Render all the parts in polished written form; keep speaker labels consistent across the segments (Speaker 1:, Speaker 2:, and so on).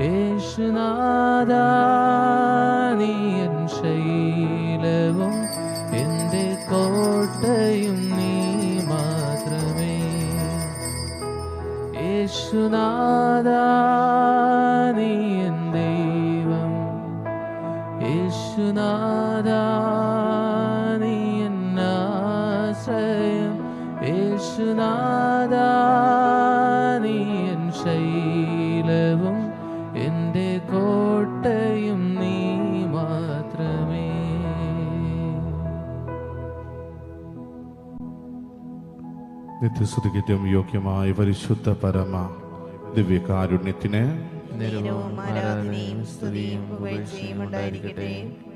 Speaker 1: യേശുനാഥാ നീ എൻ ശൈലവും എൻ്റെ കോട്ടയും നീ മാത്രമേ. യേശുനാഥാ നീ എൻ ദൈവം. യേശുനാഥാ നീ എൻ ആശ്രയം. യേശുനാഥാ നീ എൻ ശൈലവും എൻ്റെ കോട്ടയും നീ മാത്രമേ.
Speaker 2: നിത്യസ്തുതിക്കും യോഗ്യമായ പരിശുദ്ധ പരമ ദിവ്യകാരുണ്യത്തിന്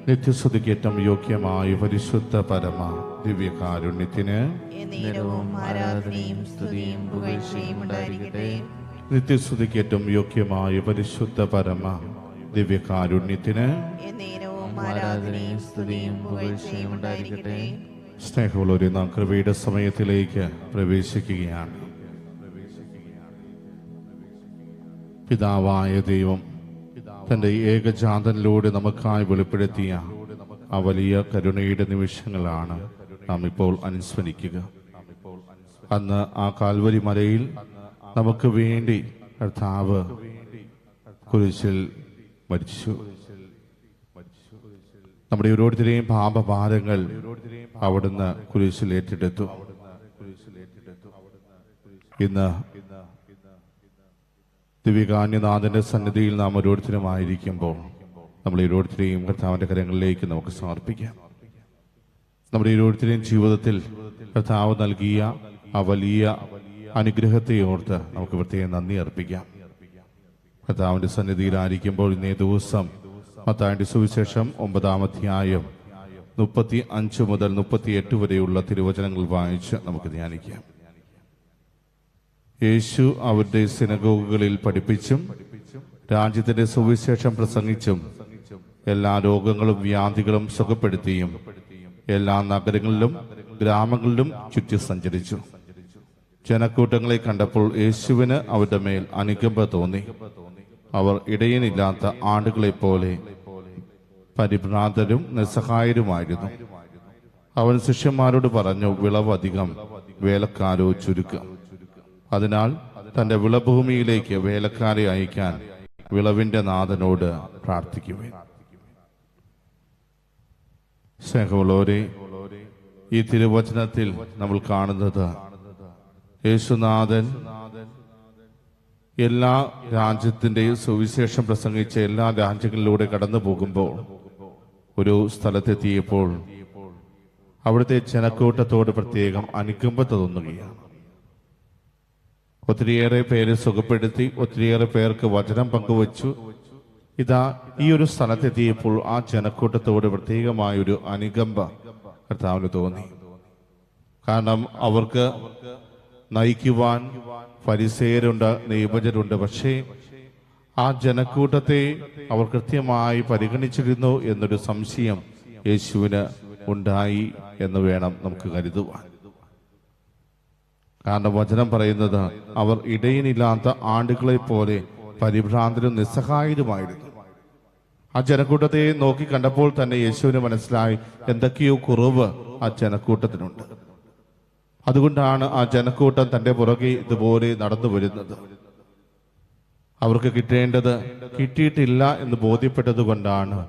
Speaker 2: നിത്യസ്തുതിക്കേറ്റം യോഗ്യമായ പരിശുദ്ധ പരമ ദിവ്യകാരുണ്യത്തിന് നിത്യസ്തുതിക്കേറ്റം യോഗ്യമായ പരിശുദ്ധ പരമ ദിവ്യകാരുണ്യത്തിന് സ്നേഹമുള്ളവരെ, നാം കൃപയുടെ സമയത്തിലേക്ക് പ്രവേശിക്കുകയാണ്. പിതാവായ ദൈവം തൻ്റെ ഏകജാതനിലൂടെ നമുക്കായി വെളിപ്പെടുത്തിയ ആ വലിയ കരുണയുടെ നിമിഷങ്ങളാണ് നാം ഇപ്പോൾ അനുസ്മരിക്കുക. അന്ന് ആ കാൽവരി മലയിൽ നമുക്ക് വേണ്ടി കർത്താവ് കുരിശിൽ മരിച്ചു. നമ്മുടെ ഓരോരുത്തരെയും പാപഭാരങ്ങൾ അവിടുന്ന് കുരിശിൽ ഏറ്റെടുത്തു. ഇന്ന് ദിവ്യകാന്യനാഥന്റെ സന്നിധിയിൽ നാം ഓരോരുത്തരുമായിരിക്കുമ്പോൾ നമ്മൾ ഓരോരുത്തരെയും കർത്താവിന്റെ കരങ്ങളിലേക്ക് നമുക്ക് സമർപ്പിക്കാം. നമ്മുടെ ഓരോരുത്തരെയും ജീവിതത്തിൽ കർത്താവ് നൽകിയ ആ വലിയ അനുഗ്രഹത്തെ ഓർത്ത് നമുക്ക് പ്രത്യേകം നന്ദി അർപ്പിക്കാം. കർത്താവിന്റെ സന്നിധിയിലായിരിക്കുമ്പോൾ ഇന്നേ ദിവസം മത്തായിയുടെ സുവിശേഷം 9-ാം അധ്യായം 35 മുതൽ 38 വരെയുള്ള തിരുവചനങ്ങൾ വായിച്ച് നമുക്ക് ധ്യാനിക്കാം. യേശു അവരുടെ സിനഗോഗുകളിൽ പഠിപ്പിച്ചും രാജ്യത്തിന്റെ സുവിശേഷം പ്രസംഗിച്ചും എല്ലാ രോഗങ്ങളും വ്യാധികളും സുഖപ്പെടുത്തിയും എല്ലാ നഗരങ്ങളിലും ഗ്രാമങ്ങളിലും ചുറ്റി സഞ്ചരിച്ചു. ജനക്കൂട്ടങ്ങളെ കണ്ടപ്പോൾ യേശുവിന് അവരുടെ മേൽ അനുകമ്പ തോന്നി. അവർ ഇടയനില്ലാത്ത ആടുകളെപ്പോലെ പരിഭ്രാന്തരും നിസ്സഹായരുമായിരുന്നു. അവൻ ശിഷ്യന്മാരോട് പറഞ്ഞു, വിളവ് അധികം, വേലക്കാരോ ചുരുക്കം. അതിനാൽ തന്റെ വിളഭൂമിയിലേക്ക് വേലക്കാരെ അയക്കാൻ വിളവിന്റെ നാഥനോട് പ്രാർത്ഥിക്കുവിൻ. സ്നേഹമുള്ളവരെ, ഈ തിരുവചനത്തിൽ നമ്മൾ കാണുന്നത് യേശുനാഥൻ എല്ലാ രാജ്യത്തിന്റെയും സുവിശേഷം പ്രസംഗിച്ച എല്ലാ രാജ്യങ്ങളിലൂടെ കടന്നു പോകുമ്പോൾ ഒരു സ്ഥലത്തെത്തിയപ്പോൾ അവിടുത്തെ ജനക്കൂട്ടത്തോട് പ്രത്യേകം അനുകമ്പ തോന്നുകയാണ്. ഒത്തിരിയേറെ പേരെ സുഖപ്പെടുത്തി, ഒത്തിരിയേറെ പേർക്ക് വചനം പങ്കുവച്ചു. ഇതാ ഈ ഒരു സ്ഥലത്തെത്തിയപ്പോൾ ആ ജനക്കൂട്ടത്തോട് പ്രത്യേകമായൊരു അനുകമ്പ കർത്താവിന് തോന്നി. കാരണം അവർക്ക് നയിക്കുവാൻ ഫരിസേയരുണ്ട്, നിയമജരുണ്ട്. പക്ഷേ ആ ജനക്കൂട്ടത്തെ അവർ കൃത്യമായി പരിഗണിച്ചിരുന്നു എന്നൊരു സംശയം യേശുവിന് ഉണ്ടായി എന്ന് വേണം നമുക്ക് കരുതുവാൻ. കാരണം വചനം പറയുന്നത് അവർ ഇടയനില്ലാത്ത ആടുകളെ പോലെ പരിഭ്രാന്തരും നിസ്സഹായരുമായിരുന്നു. ആ ജനക്കൂട്ടത്തെ നോക്കി കണ്ടപ്പോൾ തന്നെ യേശുവിന് മനസ്സിലായി എന്തൊക്കെയോ കുറവ് ആ ജനക്കൂട്ടത്തിനുണ്ട്. അതുകൊണ്ടാണ് ആ ജനക്കൂട്ടം തന്റെ പുറകെ ഇതുപോലെ നടന്നു വരുന്നത്. അവർക്ക് കിട്ടേണ്ടത് കിട്ടിയിട്ടില്ല എന്ന് ബോധ്യപ്പെട്ടത് കൊണ്ടാണ്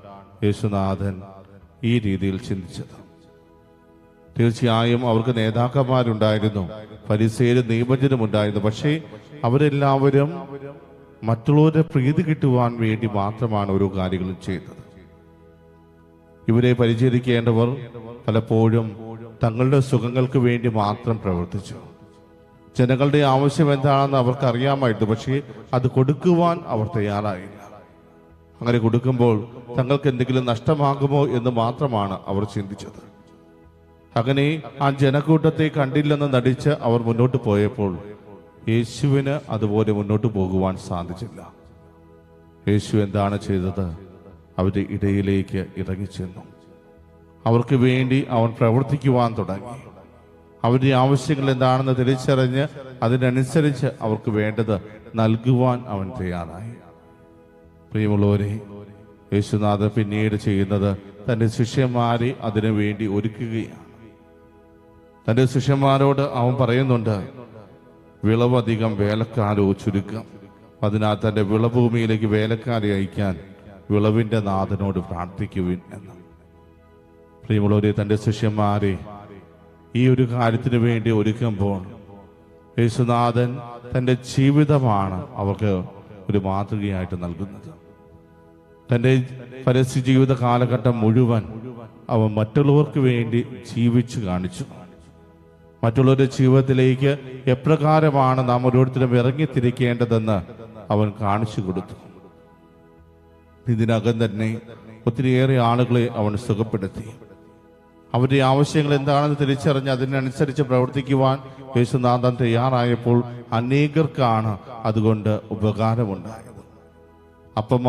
Speaker 2: യേശുനാഥൻ ഈ രീതിയിൽ ചിന്തിച്ചത്. തീർച്ചയായും അവർക്ക് നേതാക്കന്മാരുണ്ടായിരുന്നു, ഫരിസേയരും നിയമജരും ഉണ്ടായിരുന്നു. പക്ഷേ അവരെല്ലാവരും മറ്റുള്ളവരുടെ പ്രീതി കിട്ടുവാൻ വേണ്ടി മാത്രമാണ് ഓരോ കാര്യങ്ങളും ചെയ്തത്. ഇവരെ പരിചരിക്കേണ്ടവർ പലപ്പോഴും തങ്ങളുടെ സുഖങ്ങൾക്ക് വേണ്ടി മാത്രം പ്രവർത്തിച്ചു. ജനങ്ങളുടെ ആവശ്യം എന്താണെന്ന് അവർക്ക് അറിയാമായിരുന്നു, പക്ഷേ അത് കൊടുക്കുവാൻ അവർ തയ്യാറായില്ല. അങ്ങനെ കൊടുക്കുമ്പോൾ തങ്ങൾക്ക് എന്തെങ്കിലും നഷ്ടമാകുമോ എന്ന് മാത്രമാണ് അവർ ചിന്തിച്ചത്. അങ്ങനെ ആ ജനക്കൂട്ടത്തെ കണ്ടില്ലെന്ന് നടിച്ച് അവർ മുന്നോട്ട് പോയപ്പോൾ യേശുവിന് അതുപോലെ മുന്നോട്ട് പോകുവാൻ സാധിച്ചില്ല. യേശു എന്താണ് ചെയ്തത്? അവരുടെ ഇടയിലേക്ക് ഇറങ്ങിച്ചെന്നു. അവർക്ക് വേണ്ടി അവൻ പ്രവർത്തിക്കുവാൻ തുടങ്ങി. അവരുടെ ആവശ്യങ്ങൾ എന്താണെന്ന് തിരിച്ചറിഞ്ഞ് അതിനനുസരിച്ച് അവർക്ക് വേണ്ടത് നൽകുവാൻ അവൻ തയ്യാറായി. പ്രിയമുള്ളവരെ, യേശുനാഥൻ പിന്നീട് ചെയ്യുന്നത് തൻ്റെ ശിഷ്യന്മാരെ അതിനു വേണ്ടി ഒരുക്കുകയാണ്. തൻ്റെ ശിഷ്യന്മാരോട് അവൻ പറയുന്നുണ്ട്, വിളവധികം വേലക്കാരോ ചുരുക്കം. അതിനാൽ തൻ്റെ വിളഭൂമിയിലേക്ക് വേലക്കാരെ അയക്കാൻ വിളവിൻ്റെ നാഥനോട് പ്രാർത്ഥിക്കുവിൻ എന്ന്. പ്രിയമുള്ളവരെ, തൻ്റെ ശിഷ്യന്മാരെ ഈ ഒരു കാര്യത്തിന് വേണ്ടി ഒരുക്കുമ്പോൾ യേശുനാഥൻ തൻ്റെ ജീവിതമാണ് അവർക്ക് ഒരു മാതൃകയായിട്ട് നൽകുന്നത്. തൻ്റെ പരസ്യ ജീവിത കാലഘട്ടം മുഴുവൻ അവൻ മറ്റുള്ളവർക്ക് വേണ്ടി ജീവിച്ചു കാണിച്ചു. മറ്റുള്ളവരുടെ ജീവിതത്തിലേക്ക് എപ്രകാരമാണ് നാം ഓരോരുത്തരും ഇറങ്ങിത്തിരിക്കേണ്ടതെന്ന് അവൻ കാണിച്ചു കൊടുത്തു. ഇതിനകം തന്നെ ഒത്തിരിയേറെ ആളുകളെ അവൻ സുഖപ്പെടുത്തി. അവരുടെ ആവശ്യങ്ങൾ എന്താണെന്ന് തിരിച്ചറിഞ്ഞ് അതിനനുസരിച്ച് പ്രവർത്തിക്കുവാൻ യേശുനാഥൻ തയ്യാറായപ്പോൾ അനേകർക്കാണ് അതുകൊണ്ട് ഉപകാരമുണ്ടായത്. അപ്പം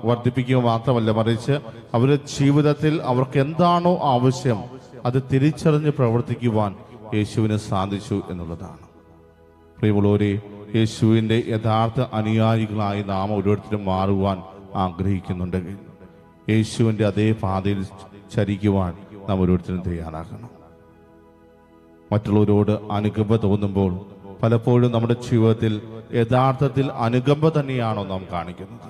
Speaker 2: വർദ്ധിപ്പിക്കുക മാത്രമല്ല, മറിച്ച് അവരുടെ ജീവിതത്തിൽ അവർക്ക് എന്താണോ ആവശ്യം അത് തിരിച്ചറിഞ്ഞ് പ്രവർത്തിക്കുവാൻ യേശുവിന് സാധിച്ചു എന്നുള്ളതാണ്. പ്രിയമുള്ളവരെ, യേശുവിൻ്റെ യഥാർത്ഥ അനുയായികളായി നാം ഓരോരുത്തരും മാറുവാൻ ആഗ്രഹിക്കുന്നുണ്ടെങ്കിൽ യേശുവിൻ്റെ അതേ പാതയിൽ ചരിക്കുവാൻ നാം ഓരോരുത്തരും തയ്യാറാക്കണം. മറ്റുള്ളവരോട് അനുകമ്പ തോന്നുമ്പോൾ പലപ്പോഴും നമ്മുടെ ജീവിതത്തിൽ യഥാർത്ഥത്തിൽ അനുകമ്പ തന്നെയാണോ നാം കാണിക്കുന്നത്?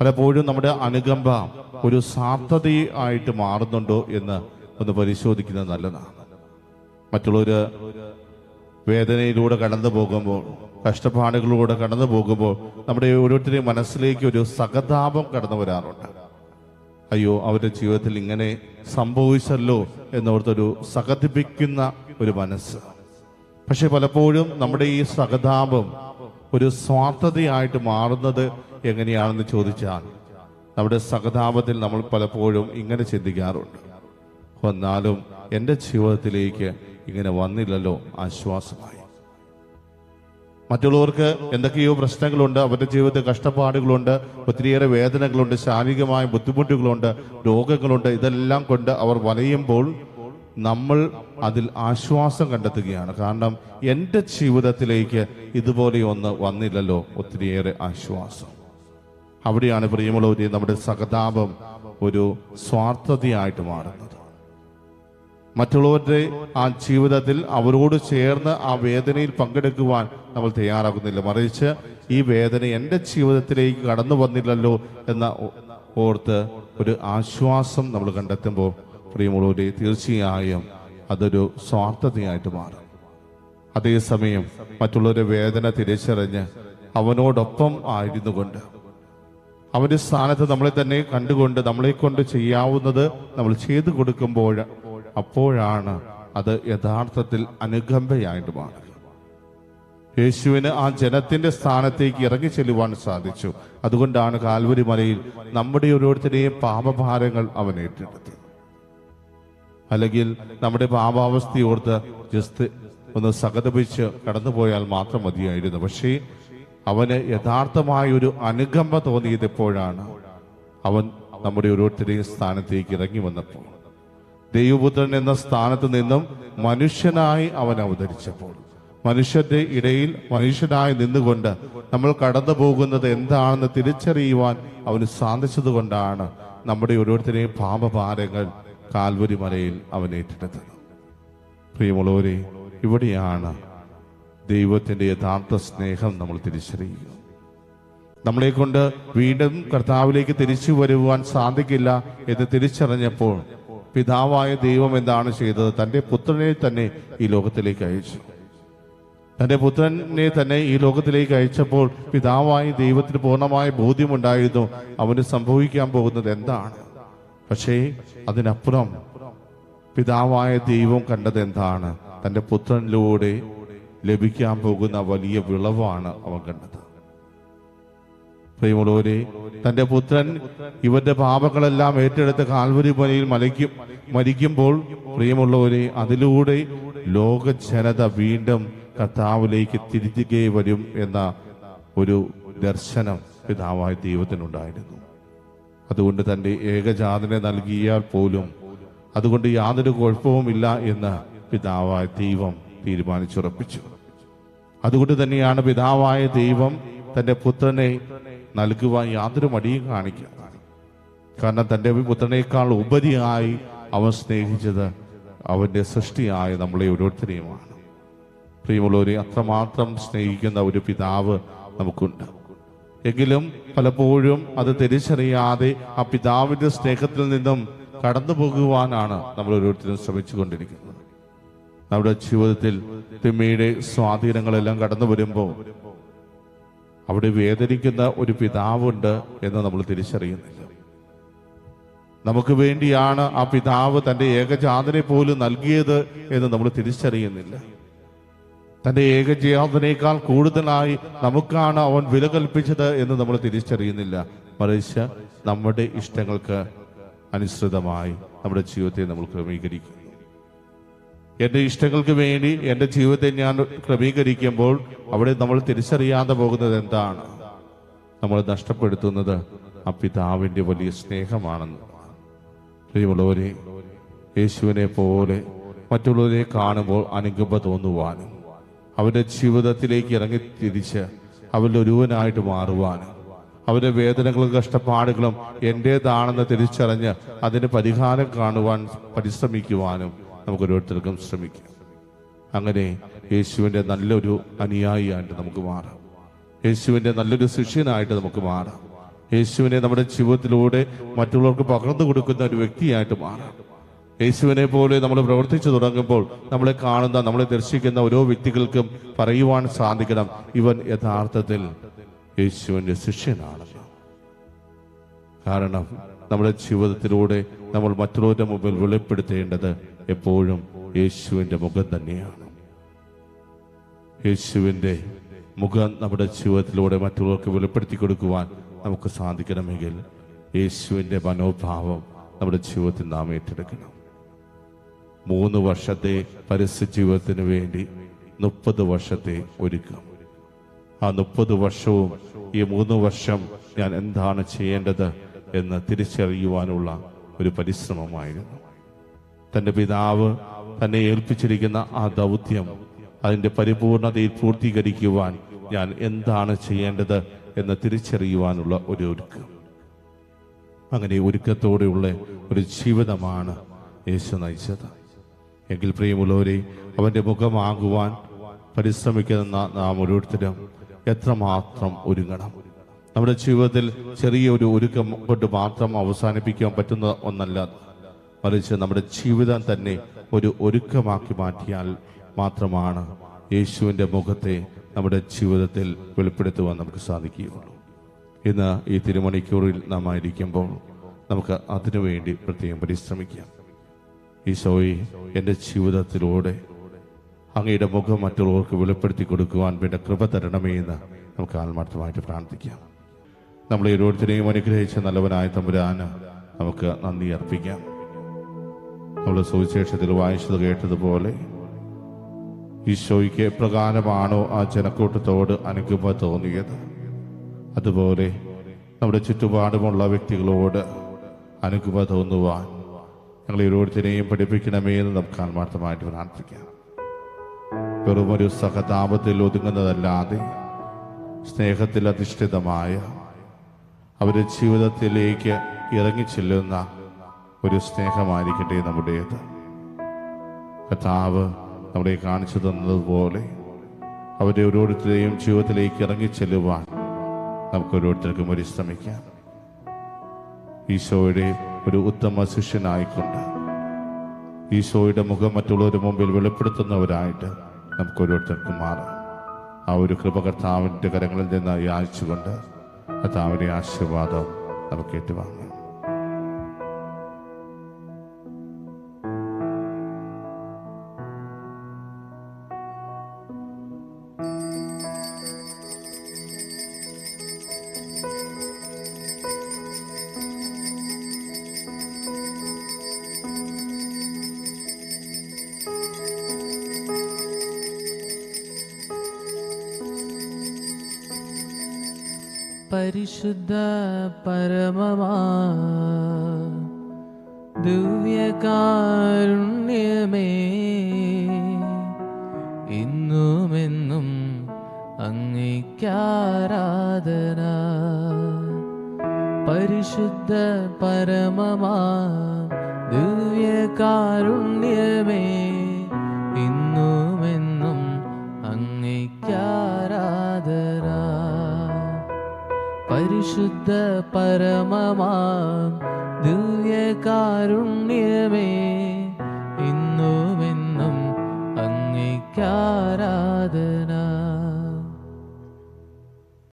Speaker 2: പലപ്പോഴും നമ്മുടെ അനുകമ്പ ഒരു സാർത്ഥതയായിട്ട് മാറുന്നുണ്ടോ എന്ന് ഒന്ന് പരിശോധിക്കുന്നത് നല്ലതാണ്. മറ്റുള്ളവർ വേദനയിലൂടെ കടന്നു പോകുമ്പോൾ, കഷ്ടപ്പാടുകളിലൂടെ കടന്നു പോകുമ്പോൾ നമ്മുടെ ഓരോരുത്തരുടെയും മനസ്സിലേക്ക് ഒരു സഹതാപം കടന്നു വരാറുണ്ട്. അയ്യോ, അവരുടെ ജീവിതത്തിൽ ഇങ്ങനെ സംഭവിച്ചല്ലോ എന്നോർത്തൊരു സഹതിപ്പിക്കുന്ന ഒരു മനസ്സ്. പക്ഷെ പലപ്പോഴും നമ്മുടെ ഈ സഹതാപം ഒരു സ്വാർത്ഥതയായിട്ട് മാറുന്നത് എങ്ങനെയാണെന്ന് ചോദിച്ചാൽ, നമ്മുടെ സഹതാപത്തിൽ നമ്മൾ പലപ്പോഴും ഇങ്ങനെ ചിന്തിക്കാറുണ്ട്, എന്നാലും എൻ്റെ ജീവിതത്തിലേക്ക് ഇങ്ങനെ വന്നില്ലല്ലോ ആശ്വാസമായി. മറ്റുള്ളവർക്ക് എന്തൊക്കെയോ പ്രശ്നങ്ങളുണ്ട്, അവരുടെ ജീവിതത്തിൽ കഷ്ടപ്പാടുകളുണ്ട്, ഒത്തിരിയേറെ വേദനകളുണ്ട്, ശാരീരികമായ ബുദ്ധിമുട്ടുകളുണ്ട്, രോഗങ്ങളുണ്ട്. ഇതെല്ലാം കൊണ്ട് അവർ വലയുമ്പോൾ നമ്മൾ അതിൽ ആശ്വാസം കണ്ടെത്തുകയാണ്. കാരണം എൻ്റെ ജീവിതത്തിലേക്ക് ഇതുപോലെ ഒന്ന് വന്നില്ലല്ലോ, ഒത്തിരിയേറെ ആശ്വാസം. അവിടെയാണ് പ്രിയമുള്ളവരെ നമ്മുടെ സഹതാപം ഒരു സ്വാർത്ഥതയായിട്ട് മാറുന്നത്. മറ്റുള്ളവരുടെ ആ ജീവിതത്തിൽ അവരോട് ചേർന്ന് ആ വേദനയിൽ പങ്കെടുക്കുവാൻ നമ്മൾ തയ്യാറാകുന്നില്ല, മറിച്ച് ഈ വേദന എൻ്റെ ജീവിതത്തിലേക്ക് കടന്നു വന്നില്ലല്ലോ എന്ന ഓർത്ത് ഒരു ആശ്വാസം നമ്മൾ കണ്ടെത്തുമ്പോൾ പ്രിയമുള്ളവരെ, തീർച്ചയായും അതൊരു സ്വാർത്ഥതയായിട്ട് മാറും. അതേസമയം മറ്റുള്ളവരുടെ വേദന തിരിച്ചറിഞ്ഞ് അവനോടൊപ്പം ആയിരുന്നു കൊണ്ട് അവന്റെ സ്ഥാനത്ത് നമ്മളെ തന്നെ കണ്ടുകൊണ്ട് നമ്മളെ കൊണ്ട് ചെയ്യാവുന്നത് നമ്മൾ ചെയ്തു കൊടുക്കുമ്പോൾ അപ്പോഴാണ് അത് യഥാർത്ഥത്തിൽ അനുകമ്പയായിട്ട് മാറുക. യേശുവിന് ആ ജനത്തിന്റെ സ്ഥാനത്തേക്ക് ഇറങ്ങി ചെല്ലുവാൻ സാധിച്ചു. അതുകൊണ്ടാണ് കാൽവരി മലയിൽ നമ്മുടെ ഓരോരുത്തരെയും പാപഭാരങ്ങൾ അവൻ ഏറ്റെടുത്തത്. അല്ലെങ്കിൽ നമ്മുടെ പാപാവസ്ഥയോർത്ത് ജസ്റ്റ് ഒന്ന് സഹതപിച്ച് കടന്നുപോയാൽ മാത്രം മതിയായിരുന്നു. പക്ഷേ അവന് യഥാർത്ഥമായ ഒരു അനുകമ്പ തോന്നിയത് എപ്പോഴാണ്? അവൻ നമ്മുടെ ഓരോരുത്തരെയും സ്ഥാനത്തേക്ക് ഇറങ്ങി വന്നപ്പോൾ, ദൈവപുത്രൻ എന്ന സ്ഥാനത്ത് നിന്നും മനുഷ്യനായി അവൻ അവതരിച്ചപ്പോൾ, മനുഷ്യന്റെ ഇടയിൽ മനുഷ്യനായി നിന്നുകൊണ്ട് നമ്മൾ കടന്നു പോകുന്നത് എന്താണെന്ന് തിരിച്ചറിയുവാൻ അവന് സാധിച്ചത് കൊണ്ടാണ് നമ്മുടെ ഓരോരുത്തരെയും പാപഭാരങ്ങൾ കാൽവരി മലയിൽ അവൻ ഏറ്റെടുത്തത്. പ്രിയമുള്ളവരെ, ഇവിടെയാണ് ദൈവത്തിന്റെ യഥാർത്ഥ സ്നേഹം നമ്മൾ തിരിച്ചറിയുക. നമ്മളെ കൊണ്ട് വീണ്ടും കർത്താവിലേക്ക് തിരിച്ചു വരുവാൻ സാധിക്കില്ല എന്ന് തിരിച്ചറിഞ്ഞപ്പോൾ പിതാവായ ദൈവം എന്താണ് ചെയ്തത്? തൻ്റെ പുത്രനെ തന്നെ ഈ ലോകത്തിലേക്ക് അയച്ചു. തൻ്റെ പുത്രനെ തന്നെ ഈ ലോകത്തിലേക്ക് അയച്ചപ്പോൾ പിതാവായ ദൈവത്തിന് പൂർണ്ണമായ ബോധ്യമുണ്ടായിരുന്നു അവന് സംഭവിക്കാൻ പോകുന്നത് എന്താണ്. പക്ഷേ അതിനപ്പുറം പിതാവായ ദൈവം കണ്ടത് എന്താണ്? തൻ്റെ പുത്രനിലൂടെ ലഭിക്കാൻ പോകുന്ന വലിയ വിളവാണ് അവൻ കണ്ടത്. പ്രിയമുള്ളവരെ, തൻ്റെ പുത്രൻ ഇവരുടെ പാപങ്ങളെല്ലാം ഏറ്റെടുത്ത് കാൽവരി മലയിൽ മരിക്കുമ്പോൾ പ്രിയമുള്ളവരെ, അതിലൂടെ ലോക ജനത വീണ്ടും കർത്താവിലേക്ക് തിരികെ വരും എന്ന ഒരു ദർശനം പിതാവായ ദൈവത്തിനുണ്ടായിരുന്നു. അതുകൊണ്ട് തൻ്റെ ഏകജാതനെ നൽകിയാൽ പോലും അതുകൊണ്ട് യാതൊരു കുഴപ്പവുമില്ല എന്ന് പിതാവായ ദൈവം തീരുമാനിച്ചുറപ്പിച്ചു. അതുകൊണ്ട് തന്നെയാണ് പിതാവായ ദൈവം തൻ്റെ പുത്രനെ നൽകുവാൻ യാതൊരു മടിയും കാണിക്കുക. കാരണം തൻ്റെ പുത്രനേക്കാൾ ഉപരിയായി അവൻ സ്നേഹിച്ചത് അവൻ്റെ സൃഷ്ടിയായ നമ്മളെ ഓരോരുത്തരെയുമാണ്. പ്രിയമുള്ളവരെ, അത്രമാത്രം സ്നേഹിക്കുന്ന ഒരു പിതാവ് നമുക്കുണ്ട്. എങ്കിലും പലപ്പോഴും അത് തിരിച്ചറിയാതെ ആ പിതാവിൻ്റെ സ്നേഹത്തിൽ നിന്നും കടന്നു പോകുവാനാണ് നമ്മൾ ഓരോരുത്തരും ശ്രമിച്ചുകൊണ്ടിരിക്കുന്നത്. നമ്മുടെ ജീവിതത്തിൽ തിന്മയുടെ സ്വാധീനങ്ങളെല്ലാം കടന്നു വരുമ്പോൾ അവിടെ വേദനിക്കുന്ന ഒരു പിതാവുണ്ട് എന്ന് നമ്മൾ തിരിച്ചറിയുന്നില്ല. നമുക്ക് വേണ്ടിയാണ് ആ പിതാവ് തൻ്റെ ഏകജാതനെ പോലും നൽകിയത് എന്ന് നമ്മൾ തിരിച്ചറിയുന്നില്ല. തൻ്റെ ഏകജാതനേക്കാൾ കൂടുതലായി നമുക്കാണ് അവൻ വില കൽപ്പിച്ചത് എന്ന് നമ്മൾ തിരിച്ചറിയുന്നില്ല. മറിച്ച് നമ്മുടെ ഇഷ്ടങ്ങൾക്ക് അനുസൃതമായി നമ്മുടെ ജീവിതത്തെ നമ്മൾ ക്രമീകരിക്കുന്നു. എൻ്റെ ഇഷ്ടങ്ങൾക്ക് വേണ്ടി എൻ്റെ ജീവിതത്തെ ഞാൻ ക്രമീകരിക്കുമ്പോൾ അവിടെ നമ്മൾ തിരിച്ചറിയാതെ പോകുന്നത് എന്താണ്? നമ്മൾ നഷ്ടപ്പെടുത്തുന്നത് ആ പിതാവിൻ്റെ വലിയ സ്നേഹമാണെന്ന്. പ്രിയമുള്ളവരെ, യേശുവിനെ പോലെ മറ്റുള്ളവരെ കാണുമ്പോൾ അനുകമ്പ തോന്നുവാനും അവരുടെ ജീവിതത്തിലേക്ക് ഇറങ്ങി തിരിച്ച് അവരുടെ ഒരുവനായിട്ട് മാറുവാനും അവരുടെ വേദനകളും കഷ്ടപ്പാടുകളും എൻ്റേതാണെന്ന് തിരിച്ചറിഞ്ഞ് അതിന് പരിഹാരം കാണുവാൻ പരിശ്രമിക്കുവാനും നമുക്ക് ഓരോരുത്തർക്കും ശ്രമിക്കാം. അങ്ങനെ യേശുവിൻ്റെ നല്ലൊരു അനുയായിയായിട്ട് നമുക്ക് മാറാം. യേശുവിൻ്റെ നല്ലൊരു ശിഷ്യനായിട്ട് നമുക്ക് മാറാം. യേശുവിനെ നമ്മുടെ ജീവിതത്തിലൂടെ മറ്റുള്ളവർക്ക് പകർന്നു കൊടുക്കുന്ന ഒരു വ്യക്തിയായിട്ട് മാറാം. യേശുവിനെ പോലെ നമ്മൾ പ്രവർത്തിച്ചു തുടങ്ങുമ്പോൾ നമ്മളെ കാണുന്ന, നമ്മളെ ദർശിക്കുന്ന ഓരോ വ്യക്തികൾക്കും പറയുവാൻ സാധിക്കണം, ഇവൻ യഥാർത്ഥത്തിൽ യേശുവിൻ്റെ ശിഷ്യനാണ്. കാരണം നമ്മുടെ ജീവിതത്തിലൂടെ നമ്മൾ മറ്റുള്ളവരുടെ മുമ്പിൽ വെളിപ്പെടുത്തേണ്ടത് എപ്പോഴും യേശുവിൻ്റെ മുഖം തന്നെയാണ്. യേശുവിൻ്റെ മുഖം നമ്മുടെ ജീവിതത്തിലൂടെ മറ്റുള്ളവർക്ക് വെളിപ്പെടുത്തി കൊടുക്കുവാൻ നമുക്ക് സാധിക്കണമെങ്കിൽ യേശുവിൻ്റെ മനോഭാവം നമ്മുടെ ജീവിതത്തിൽ നാം ഏറ്റെടുക്കണം. 3 വർഷത്തെ പരസ്യ ജീവിതത്തിന് വേണ്ടി 30 വർഷത്തെ ഒരുക്കം. ആ 30 വർഷവും ഈ 3 വർഷം ഞാൻ എന്താണ് ചെയ്യേണ്ടത് എന്ന് തിരിച്ചറിയുവാനുള്ള ഒരു പരിശ്രമമായിരുന്നു. തൻ്റെ പിതാവ് തന്നെ ഏൽപ്പിച്ചിരിക്കുന്ന ആ ദൗത്യം അതിൻ്റെ പരിപൂർണതയിൽ പൂർത്തീകരിക്കുവാൻ ഞാൻ എന്താണ് ചെയ്യേണ്ടത് എന്ന് തിരിച്ചറിയുവാനുള്ള ഒരു ഒരുക്കം. അങ്ങനെ ഒരുക്കത്തോടെയുള്ള ഒരു ജീവിതമാണ് യേശു നയിച്ചത്. എങ്കിൽ പ്രിയമുള്ളവരെ, അവൻ്റെ മുഖമാകുവാൻ പരിശ്രമിക്കുന്ന നാം ഓരോരുത്തരും എത്രമാത്രം ഒരുങ്ങണം. നമ്മുടെ ജീവിതത്തിൽ ചെറിയൊരു ഒരുക്കം കൊണ്ട് മാത്രം അവസാനിപ്പിക്കാൻ പറ്റുന്ന ഒന്നല്ല, മറിച്ച് നമ്മുടെ ജീവിതം തന്നെ ഒരു ഒരുക്കമാക്കി മാറ്റിയാൽ മാത്രമാണ് യേശുവിൻ്റെ മുഖത്തെ നമ്മുടെ ജീവിതത്തിൽ വെളിപ്പെടുത്തുവാൻ നമുക്ക് സാധിക്കുകയുള്ളൂ. ഇന്ന് ഈ തിരുമണിക്കൂറിൽ നാം ആയിരിക്കുമ്പോൾ നമുക്ക് അതിനുവേണ്ടി പ്രത്യേകം പരിശ്രമിക്കാം. ഈശോയെ, എൻ്റെ ജീവിതത്തിലൂടെ അങ്ങയുടെ മുഖം മറ്റുള്ളവർക്ക് വെളിപ്പെടുത്തി കൊടുക്കുവാൻ വേണ്ട കൃപ തരണമേ എന്ന് നമുക്ക് ആത്മാർത്ഥമായിട്ട് പ്രാർത്ഥിക്കാം. നമ്മളെ ഓരോരുത്തരെയും അനുഗ്രഹിച്ച നല്ലവനായ തമ്പുരാന് നമുക്ക് നന്ദി അർപ്പിക്കാം. നമ്മൾ സുവിശേഷത്തിൽ വായിച്ചത് കേട്ടതുപോലെ ഈശോയ്ക്ക് എപ്രകാരമാണോ ആ ജനക്കൂട്ടത്തോട് അനുകമ്പ തോന്നിയത്, അതുപോലെ നമ്മുടെ ചുറ്റുപാടുമുള്ള വ്യക്തികളോട് അനുകമ്പ തോന്നുവാൻ ഞങ്ങളെ ഓരോരുത്തരെയും പഠിപ്പിക്കണമേ എന്ന് നമുക്ക് ആത്മാർത്ഥമായിട്ട് പ്രാർത്ഥിക്കാം. വെറുമൊരു സഹതാപത്തിൽ ഒതുങ്ങുന്നതല്ലാതെ സ്നേഹത്തിൽ അധിഷ്ഠിതമായ അവരുടെ ജീവിതത്തിലേക്ക് ഇറങ്ങിച്ചെല്ലുന്ന ഒരു സ്നേഹമായിരിക്കട്ടെ നമ്മുടേത്. കർത്താവ് നമ്മളെ കാണിച്ചു തന്നതുപോലെ അവരുടെ ഓരോരുത്തരെയും ജീവിതത്തിലേക്ക് ഇറങ്ങിച്ചെല്ലുവാൻ നമുക്ക് ഓരോരുത്തർക്കും പരിശ്രമിക്കാം. ഈശോയുടെ ഒരു ഉത്തമ ശിഷ്യനായിക്കൊണ്ട് ഈശോയുടെ മുഖം മറ്റുള്ളവരുടെ മുമ്പിൽ വെളിപ്പെടുത്തുന്നവരായിട്ട് നമുക്ക് ഓരോരുത്തർക്കും മാറാം. ആ ഒരു കൃപ കർത്താവിൻ്റെ കരങ്ങളിൽ നിന്ന് യാചിച്ചുകൊണ്ട് കർത്താവിൻ്റെ ആശീർവാദം നമുക്ക് ഏറ്റുവാങ്ങാം.
Speaker 1: പരിശുദ്ധ പരമമാ ദിവ്യകാരുണ്യമേ, ഇന്നുമെന്നും അങ്ങേയ്ക്കാരാധന. പരിശുദ്ധ പരമമാ ദിവ്യകാരുണ്യമേ, ഇന്നുമെന്നും അങ്ങേയ്ക്കാരാധന. പരിശുദ്ധ പരമമാ ദിവ്യകാരുണ്യമേ,